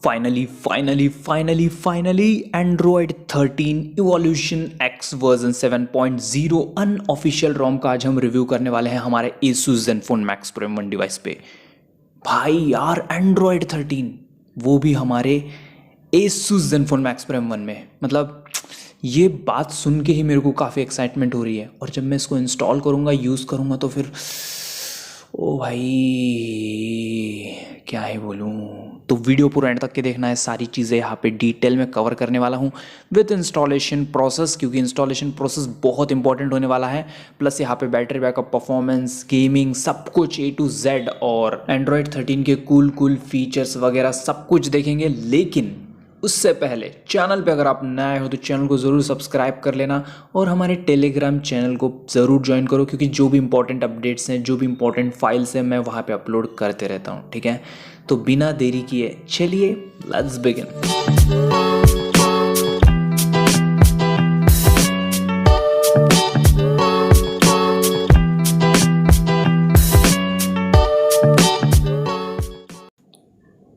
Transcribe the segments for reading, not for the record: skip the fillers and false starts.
Finally Android 13 Evolution X version 7.0 unofficial ROM का आज हम रिव्यू करने वाले हैं हमारे Asus Zenfone Max Pro M1 device पे। भाई यार एंड्रॉयड 13 वो भी हमारे Asus Zenfone Max Pro M1 में, मतलब ये बात सुन के ही मेरे को काफ़ी एक्साइटमेंट हो रही है। और जब मैं इसको इंस्टॉल करूँगा, यूज़ करूँगा तो फिर ओ भाई क्या ही बोलूँ। तो वीडियो पूरा एंड तक के देखना है, सारी चीज़ें यहाँ पे डिटेल में कवर करने वाला हूँ विद इंस्टॉलेशन प्रोसेस, क्योंकि इंस्टॉलेशन प्रोसेस बहुत इंपॉर्टेंट होने वाला है। प्लस यहाँ पे बैटरी बैकअप, परफॉर्मेंस, गेमिंग, सब कुछ A to Z और एंड्रॉयड 13 के कूल फीचर्स वगैरह सब कुछ देखेंगे। लेकिन उससे पहले चैनल पे अगर आप नए हो तो चैनल को ज़रूर सब्सक्राइब कर लेना और हमारे टेलीग्राम चैनल को ज़रूर ज्वाइन करो, क्योंकि जो भी इंपॉर्टेंट अपडेट्स हैं, जो भी इंपॉर्टेंट फाइल्स हैं, मैं वहाँ पे अपलोड करते रहता हूँ। ठीक है, तो बिना देरी किए चलिए लेट्स बिगिन।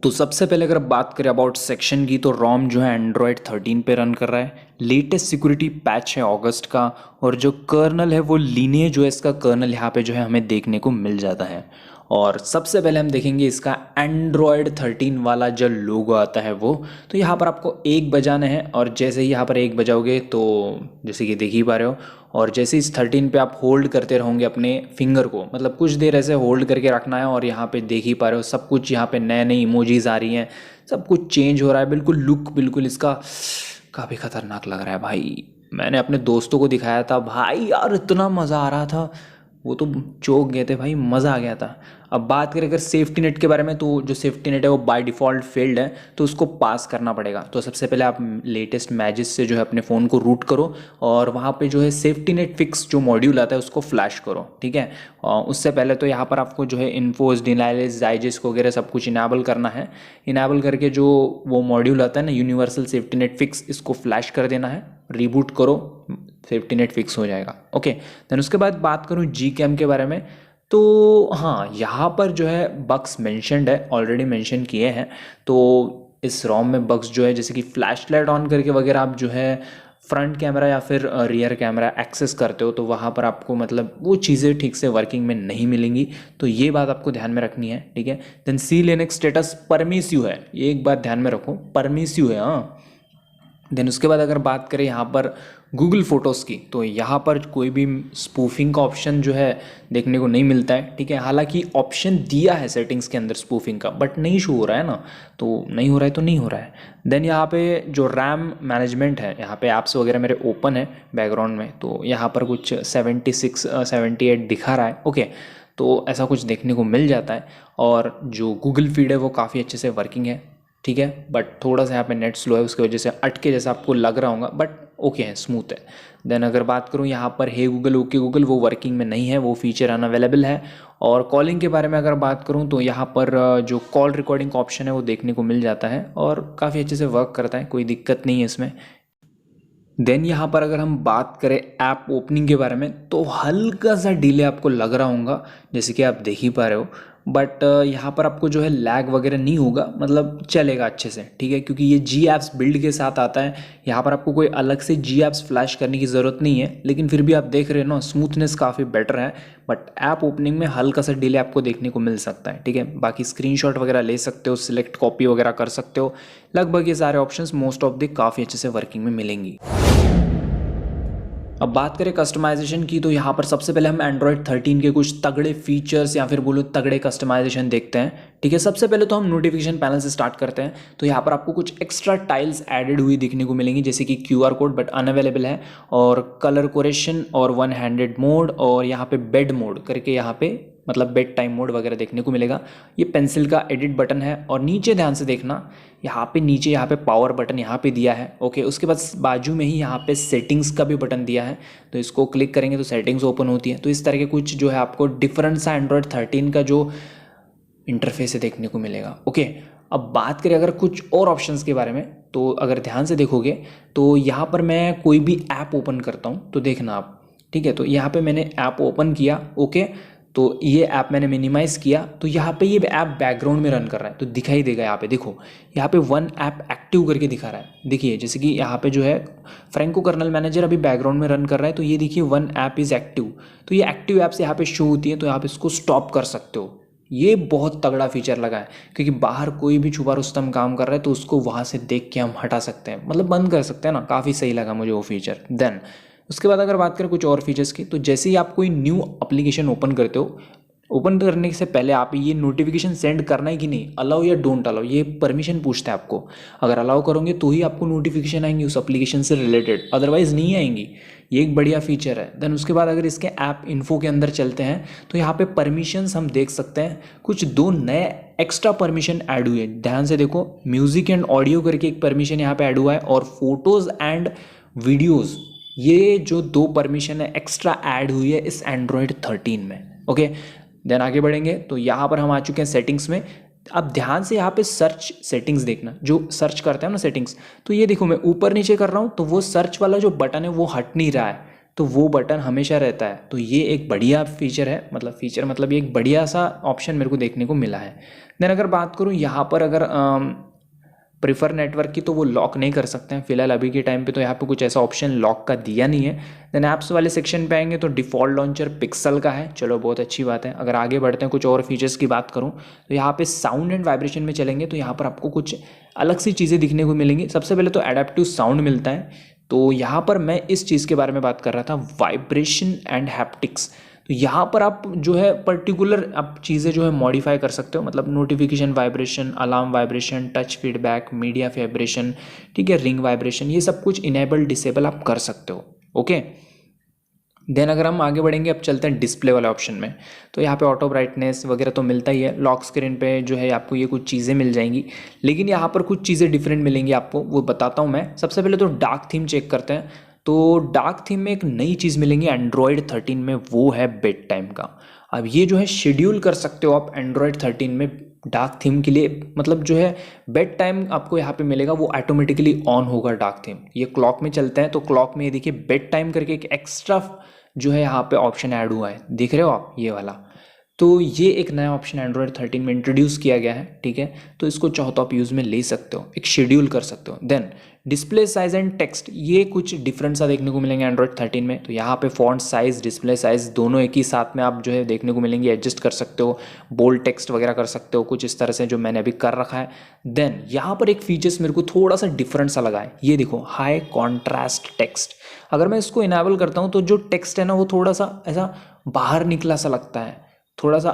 तो सबसे पहले अगर बात करें अबाउट सेक्शन की, तो रोम जो है एंड्रॉयड 13 पे रन कर रहा है। लेटेस्ट सिक्योरिटी पैच है अगस्त का, और जो कर्नल है वो लीनिएज OS का कर्नल यहाँ पे जो है हमें देखने को मिल जाता है। और सबसे पहले हम देखेंगे इसका एंड्रॉयड 13 वाला जो लोगो आता है वो। तो यहाँ पर आपको 1 बजाना है, और जैसे ही यहाँ पर 1 बजाओगे तो जैसे कि देख ही पा रहे हो, और जैसे इस 13 पे आप होल्ड करते रहोगे अपने फिंगर को, मतलब कुछ देर ऐसे होल्ड करके रखना है। और यहाँ पे देख ही पा रहे हो सब कुछ, यहाँ पे नए नए इमोजीज आ रही हैं, सब कुछ चेंज हो रहा है। बिल्कुल लुक बिल्कुल इसका काफ़ी खतरनाक लग रहा है भाई। मैंने अपने दोस्तों को दिखाया था, भाई यार इतना मज़ा आ रहा था, वो तो चौंक गए थे भाई, मज़ा आ गया था। अब बात करें अगर सेफ्टी नेट के बारे में, तो जो सेफ्टी नेट है वो बाय डिफ़ॉल्ट फेल्ड है, तो उसको पास करना पड़ेगा। तो सबसे पहले आप लेटेस्ट मैजिस से जो है अपने फ़ोन को रूट करो, और वहाँ पे जो है सेफ्टी नेट फिक्स जो मॉड्यूल आता है उसको फ्लैश करो। ठीक है, उससे पहले तो यहाँ पर आपको जो है इन्फोज, डिनाइलेज, डाइजेस्ट वगैरह सब कुछ इनेबल करना है। इनेबल करके जो वो मॉड्यूल आता है ना, यूनिवर्सल सेफ्टी नेट फिक्स, इसको फ्लैश कर देना है, रीबूट करो, सेफ्टी नेट फिक्स हो जाएगा। ओके, देन उसके बाद बात करूँ Gcam के बारे में, तो हाँ यहाँ पर जो है बग्स मेंशन्ड है, ऑलरेडी मेंशन किए हैं। तो इस रोम में बग्स जो है, जैसे कि फ्लैश लाइट ऑन करके वगैरह आप जो है फ्रंट कैमरा या फिर रियर कैमरा एक्सेस करते हो, तो वहाँ पर आपको मतलब वो चीज़ें ठीक से वर्किंग में नहीं मिलेंगी। तो ये बात आपको ध्यान में रखनी है। ठीक है, देन सी लिनक्स स्टेटस परमिसिव है, ये एक बात ध्यान में रखो, परमिसिव है। हाँ, देन उसके बाद अगर बात करें यहाँ पर गूगल फ़ोटोज़ की, तो यहाँ पर कोई भी स्पूफिंग का ऑप्शन जो है देखने को नहीं मिलता है। ठीक है, हालांकि ऑप्शन दिया है सेटिंग्स के अंदर स्पूफिंग का, बट नहीं शो हो रहा है ना, तो नहीं हो रहा है तो नहीं हो रहा है। देन यहाँ पे जो रैम मैनेजमेंट है, यहाँ पे ऐप्स वगैरह मेरे ओपन है बैकग्राउंड में, तो यहाँ पर कुछ 76 78 दिखा रहा है। ओके, तो ऐसा कुछ देखने को मिल जाता है। और जो गूगल फीड है वो काफ़ी अच्छे से वर्किंग है। ठीक है, बट थोड़ा सा यहाँ पे नेट स्लो है, उसकी वजह से अटके जैसा आपको लग रहा होगा, बट ओके है, स्मूथ है। देन अगर बात करूँ यहाँ पर हे गूगल, ओके गूगल, वो वर्किंग में नहीं है, वो फीचर अनअवेलेबल है। और कॉलिंग के बारे में अगर बात करूँ, तो यहाँ पर जो कॉल रिकॉर्डिंग का ऑप्शन है वो देखने को मिल जाता है, और काफ़ी अच्छे से वर्क करता है, कोई दिक्कत नहीं है इसमें। देन यहाँ पर अगर हम बात करें ऐप ओपनिंग के बारे में, तो हल्का सा डिले आपको लग रहा होगा, जैसे कि आप देख ही पा रहे हो। बट यहाँ पर आपको जो है लैग वगैरह नहीं होगा, मतलब चलेगा अच्छे से। ठीक है, क्योंकि ये जी ऐप्स बिल्ड के साथ आता है, यहाँ पर आपको कोई अलग से जी ऐप्स फ्लैश करने की ज़रूरत नहीं है। लेकिन फिर भी आप देख रहे हो ना, स्मूथनेस काफ़ी बेटर है, बट ऐप ओपनिंग में हल्का सा डिले आपको देखने को मिल सकता है। ठीक है, बाकी स्क्रीनशॉट वगैरह ले सकते हो, सिलेक्ट कॉपी वगैरह कर सकते हो, लगभग ये सारे ऑप्शंस मोस्ट ऑफ द काफ़ी अच्छे से वर्किंग में मिलेंगी। अब बात करें कस्टमाइजेशन की, तो यहाँ पर सबसे पहले हम एंड्रॉयड 13 के कुछ तगड़े फीचर्स या फिर बोलो तगड़े कस्टमाइजेशन देखते हैं। ठीक है, सबसे पहले तो हम नोटिफिकेशन पैनल से स्टार्ट करते हैं। तो यहाँ पर आपको कुछ एक्स्ट्रा टाइल्स एडेड हुई दिखने को मिलेंगी, जैसे कि QR कोड, बट अनअवेलेबल है, और कलर कोरेक्शन, और 1 हैंडेड मोड, और यहाँ पे बेड मोड करके यहाँ पे मतलब बेड टाइम मोड वगैरह देखने को मिलेगा। ये पेंसिल का एडिट बटन है, और नीचे ध्यान से देखना, यहाँ पे नीचे यहाँ पे पावर बटन यहाँ पे दिया है। ओके, उसके बाद बाजू में ही यहाँ पे सेटिंग्स का भी बटन दिया है, तो इसको क्लिक करेंगे तो सेटिंग्स ओपन होती है। तो इस तरह के कुछ जो है आपको डिफरेंट सा एंड्रॉयड 13 का जो इंटरफेस है देखने को मिलेगा। ओके, अब बात करें अगर कुछ और ऑप्शंस के बारे में, तो अगर ध्यान से देखोगे तो यहाँ पर मैं कोई भी ऐप ओपन करता हूँ तो देखना आप। ठीक है, तो यहाँ पे मैंने ऐप ओपन किया। ओके, तो ये ऐप मैंने मिनिमाइज़ किया तो यहाँ पे ये ऐप बैकग्राउंड में रन कर रहा है तो दिखाई देगा यहाँ पे। देखो यहाँ पे वन ऐप एक्टिव करके दिखा रहा है। देखिए जैसे कि यहाँ पे जो है फ्रैंको कर्नल मैनेजर अभी बैकग्राउंड में रन कर रहा है तो ये देखिए वन ऐप इज़ एक्टिव। तो ये एक्टिव ऐप से यहाँ पे शो होती है तो आप इसको स्टॉप कर सकते हो। ये बहुत तगड़ा फीचर लगा है क्योंकि बाहर कोई भी छुपा रुस्तम काम कर रहा है तो उसको वहाँ से देख के हम हटा सकते हैं, मतलब बंद कर सकते हैं ना। काफ़ी सही लगा मुझे वो फीचर। देन उसके बाद अगर बात करें कुछ और फीचर्स की, तो जैसे ही आप कोई न्यू एप्लीकेशन ओपन करते हो, ओपन करने से पहले आप ये नोटिफिकेशन सेंड करना है कि नहीं, अलाउ या डोंट अलाउ, ये परमिशन पूछता है आपको। अगर अलाउ करोगे तो ही आपको नोटिफिकेशन आएंगी उस एप्लीकेशन से रिलेटेड, अदरवाइज नहीं आएंगी। ये एक बढ़िया फीचर है। देन उसके बाद अगर इसके ऐप इन्फो के अंदर चलते हैं तो यहाँ पे परमिशंस हम देख सकते हैं, कुछ दो नए एक्स्ट्रा परमिशन ऐड हुए। ध्यान से देखो, म्यूजिक एंड ऑडियो करके एक परमिशन यहाँ पे ऐड हुआ है और फोटोज एंड वीडियोज़, ये जो दो परमिशन है एक्स्ट्रा ऐड हुई है इस एंड्रॉयड 13 में। ओके, देन आगे बढ़ेंगे तो यहाँ पर हम आ चुके हैं सेटिंग्स में। अब ध्यान से यहाँ पे सर्च सेटिंग्स देखना, जो सर्च करते हैं ना सेटिंग्स, तो ये देखो मैं ऊपर नीचे कर रहा हूँ तो वो सर्च वाला जो बटन है वो हट नहीं रहा है, तो वो बटन हमेशा रहता है। तो ये एक बढ़िया फीचर है, मतलब ये एक बढ़िया सा ऑप्शन मेरे को देखने को मिला है। देन अगर बात करूँ यहाँ पर अगर प्रीफर नेटवर्क की, तो वो लॉक नहीं कर सकते हैं फिलहाल अभी के टाइम पे, तो यहाँ पे कुछ ऐसा ऑप्शन लॉक का दिया नहीं है। देन ऐप्स वाले सेक्शन पे आएंगे तो डिफ़ॉल्ट लॉन्चर पिक्सल का है, चलो बहुत अच्छी बात है। अगर आगे बढ़ते हैं कुछ और फीचर्स की बात करूँ तो यहाँ पे साउंड एंड वाइब्रेशन में चलेंगे तो यहाँ पर आपको कुछ अलग सी चीज़ें दिखने को मिलेंगी। सबसे पहले तो एडेप्टिव साउंड मिलता है, तो यहाँ पर मैं इस चीज़ के बारे में बात कर रहा था, वाइब्रेशन एंड हैप्टिक्स। तो यहाँ पर आप जो है पर्टिकुलर आप चीज़ें जो है मॉडिफाई कर सकते हो, मतलब notification vibration, alarm vibration, touch feedback, media vibration, ठीक है, रिंग वाइब्रेशन, ये सब कुछ इनेबल डिसेबल आप कर सकते हो। ओके, देन अगर हम आगे बढ़ेंगे, अब चलते हैं डिस्प्ले वाले ऑप्शन में। तो यहाँ पे ऑटो ब्राइटनेस वगैरह तो मिलता ही है, लॉक स्क्रीन पे जो है आपको ये कुछ चीज़ें मिल जाएंगी, लेकिन यहाँ पर कुछ चीज़ें डिफरेंट मिलेंगी आपको, वो बताता हूँ मैं। सबसे पहले तो डार्क थीम चेक करते हैं। तो डार्क थीम में एक नई चीज़ मिलेंगी एंड्रॉयड 13 में, वो है बेड टाइम का। अब ये जो है शेड्यूल कर सकते हो आप एंड्रॉयड 13 में डार्क थीम के लिए, मतलब जो है बेड टाइम आपको यहाँ पे मिलेगा, वो ऑटोमेटिकली ऑन होगा डार्क थीम। ये क्लॉक में चलता है तो क्लॉक में ये देखिए बेड टाइम करके एक एक्स्ट्रा जो है यहाँ पे ऑप्शन ऐड हुआ है, देख रहे हो आप ये वाला। तो ये एक नया ऑप्शन एंड्रॉयड 13 में इंट्रोड्यूस किया गया है, ठीक है। तो इसको चाहो तो आप यूज़ में ले सकते हो, एक शेड्यूल कर सकते हो। Then display size and text, ये कुछ डिफरेंट सा देखने को मिलेंगे एंड्रॉयड 13 में। तो यहाँ पे फॉन्ट साइज, डिस्प्ले साइज दोनों एक ही साथ में आप जो है देखने को मिलेंगे, एडजस्ट कर सकते हो, बोल्ड टेक्स्ट वगैरह कर सकते हो, कुछ इस तरह से जो मैंने अभी कर रखा है। देन यहाँ पर एक फीचर्स मेरे को थोड़ा सा डिफरेंट सा लगा है, ये देखो हाई कॉन्ट्रास्ट टेक्स्ट। अगर मैं इसको इनेबल करता हूँ तो जो टेक्स्ट है ना वो थोड़ा सा ऐसा बाहर निकला सा लगता है, थोड़ा सा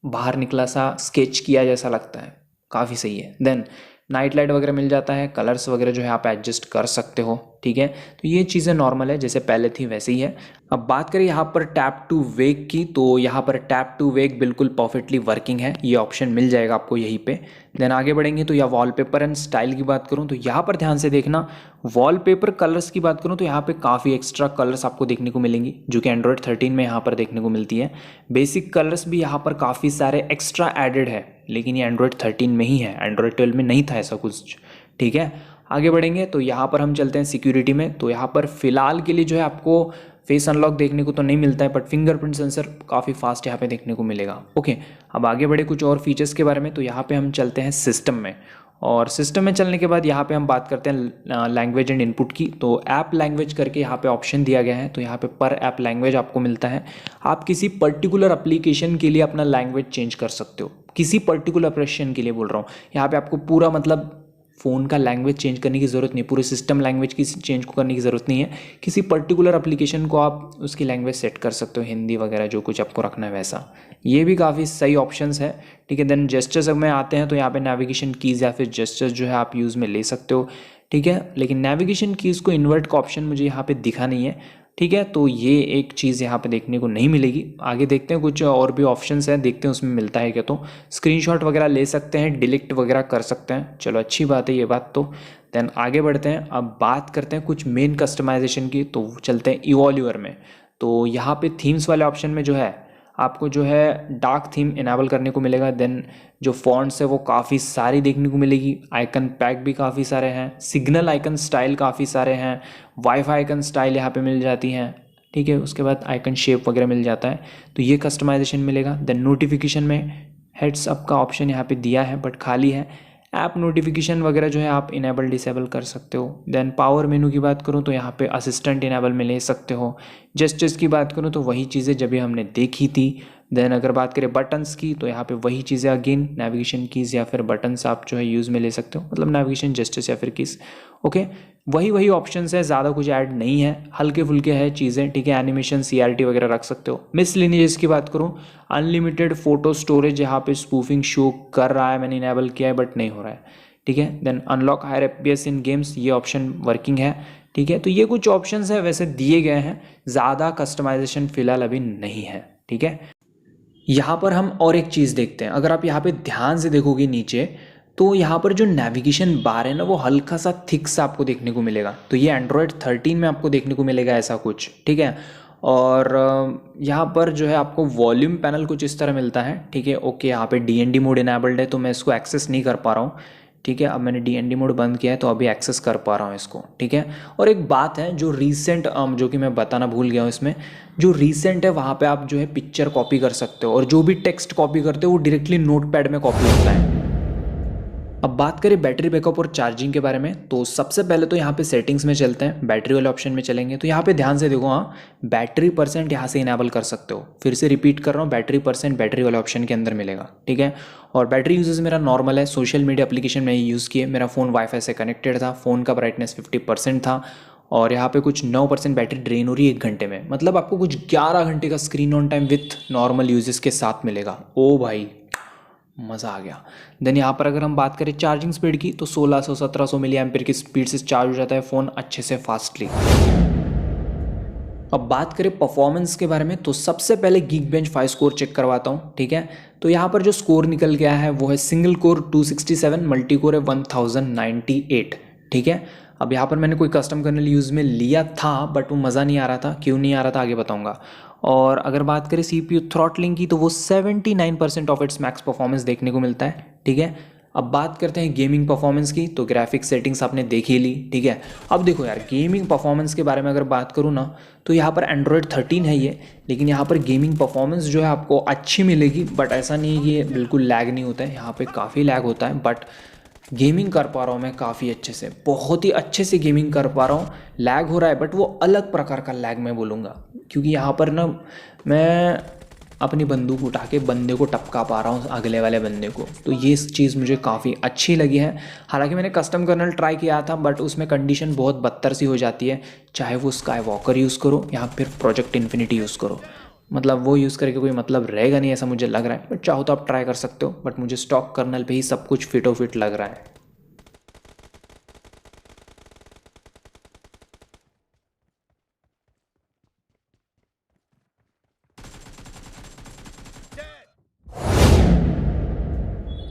बाहर निकला सा स्केच किया जैसा लगता है, काफ़ी सही है। देन नाइट लाइट वगैरह मिल जाता है, कलर्स वगैरह जो है आप एडजस्ट कर सकते हो, ठीक है। तो ये चीज़ें नॉर्मल है, जैसे पहले थी वैसे ही है। अब बात करें यहाँ पर टैप टू वेक की, तो यहाँ पर टैप टू वेक बिल्कुल परफेक्टली वर्किंग है, ये ऑप्शन मिल जाएगा आपको यहीं पे। देन आगे बढ़ेंगे तो या वॉलपेपर एंड स्टाइल की बात करूँ तो यहाँ पर ध्यान से देखना, वॉलपेपर कलर्स की बात करूँ तो यहाँ पे काफ़ी एक्स्ट्रा कलर्स आपको देखने को मिलेंगी, जो कि एंड्रॉयड 13 में यहाँ पर देखने को मिलती है। बेसिक कलर्स भी यहाँ पर काफ़ी सारे एक्स्ट्रा एडेड है, लेकिन ये एंड्रॉयड 13 में ही है, एंड्रॉयड 12 में नहीं था ऐसा कुछ, ठीक है। आगे बढ़ेंगे तो यहाँ पर हम चलते हैं सिक्योरिटी में। तो यहाँ पर फिलहाल के लिए जो है आपको फेस अनलॉक देखने को तो नहीं मिलता है, बट फिंगरप्रिंट सेंसर काफ़ी फास्ट यहाँ पे देखने को मिलेगा। ओके, अब आगे बढ़े कुछ और फीचर्स के बारे में। तो यहाँ पे हम चलते हैं सिस्टम में, और सिस्टम में चलने के बाद यहाँ पे हम बात करते हैं लैंग्वेज एंड इनपुट की। तो ऐप लैंग्वेज करके यहाँ पे ऑप्शन दिया गया है, तो यहाँ पे पर ऐप लैंग्वेज आपको मिलता है। आप किसी पर्टिकुलर एप्लीकेशन के लिए अपना लैंग्वेज चेंज कर सकते हो, किसी पर्टिकुलर एप्लीकेशन के लिए बोल रहा हूँ। यहाँ पे आपको पूरा मतलब फ़ोन का लैंग्वेज चेंज करने की ज़रूरत नहीं, पूरे सिस्टम लैंग्वेज की चेंज करने की ज़रूरत नहीं है। किसी पर्टिकुलर एप्लीकेशन को आप उसकी लैंग्वेज सेट कर सकते हो, हिंदी वगैरह जो कुछ आपको रखना है वैसा। ये भी काफ़ी सही ऑप्शंस है, ठीक है। देन जेस्चर्स में आते हैं तो यहाँ पे नेविगेशन कीज़ या फिर जेस्चर्स जो है आप यूज़ में ले सकते हो, ठीक है। लेकिन नेविगेशन कीज़ को इन्वर्ट का ऑप्शन मुझे यहाँ पे दिखा नहीं है, ठीक है। तो ये एक चीज़ यहाँ पे देखने को नहीं मिलेगी। आगे देखते हैं कुछ और भी ऑप्शंस हैं, देखते हैं उसमें मिलता है क्या। तो स्क्रीनशॉट वगैरह ले सकते हैं, डिलीट वगैरह कर सकते हैं, चलो अच्छी बात है ये बात। तो देन आगे बढ़ते हैं, अब बात करते हैं कुछ मेन कस्टमाइजेशन की। तो चलते हैं इवॉल्यूअर में। तो यहाँ पे थीम्स वाले ऑप्शन में जो है आपको जो है डार्क थीम इनेबल करने को मिलेगा। देन जो फॉन्ट्स है वो काफ़ी सारी देखने को मिलेगी, आइकन पैक भी काफ़ी सारे हैं, सिग्नल आइकन स्टाइल काफ़ी सारे हैं, वाईफाई आइकन स्टाइल यहाँ पे मिल जाती हैं, ठीक है। उसके बाद आइकन शेप वगैरह मिल जाता है, तो ये कस्टमाइजेशन मिलेगा। देन नोटिफिकेशन में हेड्स अप का ऑप्शन यहाँ पे दिया है बट खाली है। ऐप नोटिफिकेशन वगैरह जो है आप इनेबल डिसेबल कर सकते हो। देन पावर मेनू की बात करूँ तो यहाँ पे असिस्टेंट इनेबल में ले सकते हो। जेस्चर्स की बात करूँ तो वही चीज़ें जब भी हमने देखी थी। देन अगर बात करें बटन्स की तो यहाँ पे वही चीज़ें अगेन नेविगेशन कीज़ या फिर बटन्स आप जो है यूज़ में ले सकते हो, मतलब नेविगेशन जेस्चर्स या फिर कीज़। ओके, वही ऑप्शंस है, ज़्यादा कुछ ऐड नहीं है, हल्के फुल्के है चीज़ें, ठीक है। एनिमेशन CRT वगैरह रख सकते हो। मिसलिनियस की बात करूँ, अनलिमिटेड फोटो स्टोरेज यहाँ पे स्पूफिंग शो कर रहा है, मैंने इनेबल किया है बट नहीं हो रहा है, ठीक है। देन अनलॉक हायर FPS इन गेम्स, ये ऑप्शन वर्किंग है, ठीक है। तो ये कुछ ऑप्शंस है वैसे दिए गए हैं, ज़्यादा कस्टमाइजेशन फिलहाल अभी नहीं है, ठीक है। यहाँ पर हम और एक चीज़ देखते हैं, अगर आप यहाँ पे ध्यान से देखोगे नीचे तो यहाँ पर जो नेविगेशन बार है ना वो हल्का सा थिक सा आपको देखने को मिलेगा। तो ये एंड्रॉयड 13 में आपको देखने को मिलेगा ऐसा कुछ, ठीक है। और यहाँ पर जो है आपको वॉल्यूम पैनल कुछ इस तरह मिलता है, ठीक है। ओके, यहाँ पे DND मोड इनेबल्ड है तो मैं इसको एक्सेस नहीं कर पा रहा हूँ, ठीक है। अब मैंने DND मोड बंद किया है तो अभी एक्सेस कर पा रहा हूँ इसको, ठीक है। और एक बात है जो रीसेंट जो कि मैं बताना भूल गया हूँ इसमें, जो रीसेंट है वहाँ पे आप जो है पिक्चर कॉपी कर सकते हो और जो भी टेक्स्ट कॉपी करते हो वो डायरेक्टली नोटपैड में कॉपी होता है। अब बात करें बैटरी बैकअप और चार्जिंग के बारे में, तो सबसे पहले तो यहाँ पे सेटिंग्स में चलते हैं, बैटरी वाले ऑप्शन में चलेंगे। तो यहाँ पे ध्यान से देखो, हाँ बैटरी परसेंट यहाँ से इनेबल कर सकते हो। फिर से रिपीट कर रहा हूँ, बैटरी परसेंट बैटरी वाले ऑप्शन के अंदर मिलेगा, ठीक है। और बैटरी यूजेस मेरा नॉर्मल है, सोशल मीडिया एप्लीकेशन में यूज़ किए, मेरा फ़ोन वाईफाई से कनेक्टेड था, फ़ोन का ब्राइटनेस 50% था और यहाँ पे कुछ 9% बैटरी ड्रेन हो रही है 1 घंटे में, मतलब आपको कुछ 11 घंटे का screen on time with normal uses के साथ मिलेगा। ओ भाई मज़ा आ गया। देन यहाँ पर अगर हम बात करें चार्जिंग स्पीड की तो 1600-1700 मिली एम्पीयर की स्पीड से चार्ज हो जाता है फ़ोन अच्छे से फास्टली। अब बात करें परफॉर्मेंस के बारे में तो सबसे पहले Geekbench 5 स्कोर चेक करवाता हूँ, ठीक है। तो यहाँ पर जो स्कोर निकल गया है वो है सिंगल कोर 267, मल्टी कोर है 1098, ठीक है। अब यहाँ पर मैंने कोई कस्टम कर्नल यूज़ में लिया था बट वो मज़ा नहीं आ रहा था, क्यों नहीं आ रहा था आगे बताऊँगा। और अगर बात करें CPU थ्रॉटलिंग की तो वो 79% ऑफ इट्स मैक्स परफॉर्मेंस देखने को मिलता है, ठीक है। अब बात करते हैं गेमिंग परफॉर्मेंस की, तो ग्राफिक्स सेटिंग्स आपने देख ही ली, ठीक है। अब देखो यार गेमिंग परफॉर्मेंस के बारे में अगर बात करूँ ना तो यहाँ पर एंड्रॉयड 13 है ये, लेकिन यहाँ पर गेमिंग परफॉर्मेंस जो है आपको अच्छी मिलेगी, बट ऐसा नहीं है कि ये बिल्कुल लैग नहीं होता है, यहाँ पे काफ़ी लैग होता है, बट गेमिंग कर पा रहा हूँ मैं काफ़ी अच्छे से, बहुत ही अच्छे से गेमिंग कर पा रहा हूँ। लैग हो रहा है बट वो अलग प्रकार का लैग मैं बोलूँगा, क्योंकि यहाँ पर ना मैं अपनी बंदूक उठा के बंदे को टपका पा रहा हूँ अगले वाले बंदे को, तो ये चीज़ मुझे काफ़ी अच्छी लगी है। हालांकि मैंने कस्टम कर्नल ट्राई किया था बट उसमें कंडीशन बहुत बदतर सी हो जाती है, चाहे वो स्काई वॉकर यूज़ करो या फिर प्रोजेक्ट इन्फिनिटी यूज़ करो, मतलब वो यूज़ करके कोई मतलब रहेगा नहीं ऐसा मुझे लग रहा है। बट चाहो तो आप ट्राई कर सकते हो, बट मुझे स्टॉक कर्नल पे ही सब कुछ फिटो फिट लग रहा है।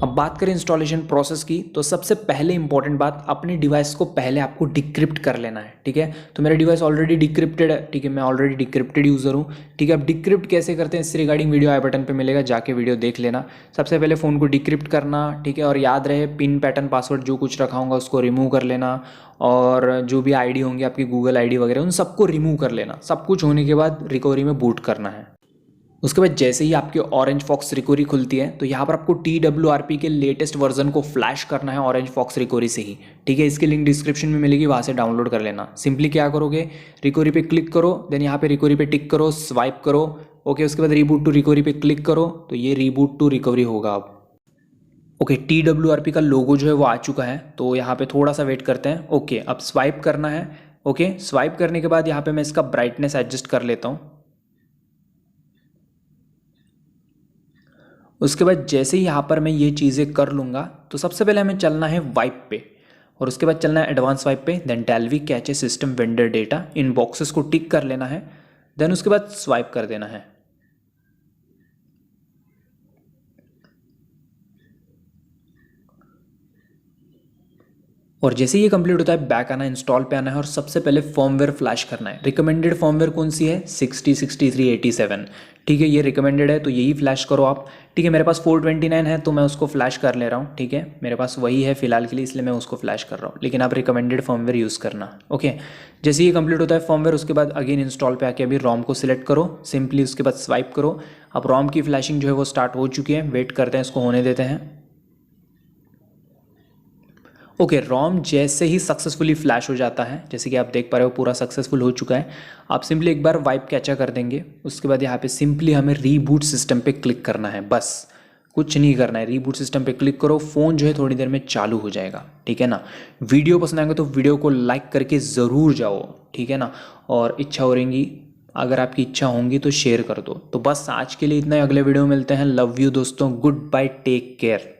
अब बात करें इंस्टॉलेशन प्रोसेस की तो सबसे पहले इंपॉर्टेंट बात, अपने डिवाइस को पहले आपको डिक्रिप्ट कर लेना है, ठीक है। तो मेरा डिवाइस ऑलरेडी डिक्रिप्टेड है, ठीक है, मैं ऑलरेडी डिक्रिप्टेड यूज़र हूँ, ठीक है। अब डिक्रिप्ट कैसे करते हैं इससे रिगार्डिंग वीडियो आई बटन पे मिलेगा, जाके वीडियो देख लेना। सबसे पहले फ़ोन को डिक्रिप्ट करना, ठीक है, और याद रहे पिन पैटर्न पासवर्ड जो कुछ रखा होगा उसको रिमूव कर लेना, और जो भी आईडी होंगी आपकी गूगल आईडी वगैरह उन सबको रिमूव कर लेना। सब कुछ होने के बाद रिकवरी में बूट करना है। उसके बाद जैसे ही आपकी ऑरेंज फॉक्स रिकवरी खुलती है तो यहाँ पर आपको TWRP के लेटेस्ट वर्जन को फ्लैश करना है ऑरेंज फॉक्स रिकवरी से ही, ठीक है। इसकी लिंक डिस्क्रिप्शन में मिलेगी, वहाँ से डाउनलोड कर लेना। सिंपली क्या करोगे, रिकवरी पे क्लिक करो, देन यहाँ पे रिकवरी पे टिक करो, स्वाइप करो, ओके। उसके बाद रीबूट टू रिकवरी पे क्लिक करो, तो ये रीबूट टू रिकवरी होगा अब। ओके, TWRP का लोगो जो है वो आ चुका है, तो यहाँ पे थोड़ा सा वेट करते हैं। ओके, अब स्वाइप करना है। ओके, स्वाइप करने के बाद यहाँ पे मैं इसका ब्राइटनेस एडजस्ट कर लेता हूँ। उसके बाद जैसे ही यहाँ पर मैं ये चीज़ें कर लूँगा तो सबसे पहले हमें चलना है वाइप पे, और उसके बाद चलना है एडवांस वाइप पे। Then Dalvik cache system vendor data, इन बॉक्सेस को टिक कर लेना है। देन उसके बाद स्वाइप कर देना है। और जैसे ये कंप्लीट होता है बैक आना, इंस्टॉल पे आना है और सबसे पहले फर्मवेयर फ्लैश करना है। रिकमेंडेड फर्मवेयर कौन सी है? 60, 63, 87। ठीक है, ये रिकमेंडेड है तो यही फ्लैश करो आप। ठीक है, मेरे पास 429 है तो मैं उसको फ्लैश कर ले रहा हूँ। ठीक है, मेरे पास वही है फिलहाल के लिए, इसलिए मैं उसको फ्लैश कर रहा हूँ, लेकिन आप रिकमेंडेड फर्मवेयर यूज़ करना। ओके, जैसे ये कंप्लीट होता है फर्मवेयर, उसके बाद अगेन इंस्टॉल पे आके अभी रोम को सिलेक्ट करो सिंपली, उसके बाद स्वाइप करो। अब रोम की फ्लैशिंग जो है वो स्टार्ट हो चुकी है, वेट करते हैं, इसको होने देते हैं। ओके, रोम जैसे ही सक्सेसफुली फ्लैश हो जाता है, जैसे कि आप देख पा रहे हो पूरा सक्सेसफुल हो चुका है। आप सिंपली एक बार वाइप कैचा कर देंगे, उसके बाद यहाँ पे सिंपली हमें रीबूट सिस्टम पे क्लिक करना है, बस कुछ नहीं करना है। रीबूट सिस्टम पे क्लिक करो, फ़ोन जो है थोड़ी देर में चालू हो जाएगा। ठीक है ना। वीडियो पसंद आएगा तो वीडियो को लाइक करके ज़रूर जाओ। ठीक है ना, और इच्छा हो रहेंगी, अगर आपकी इच्छा होंगी तो शेयर कर दो। तो बस आज के लिए इतना ही, अगले वीडियो में मिलते हैं। लव यू दोस्तों, गुड बाय, टेक केयर।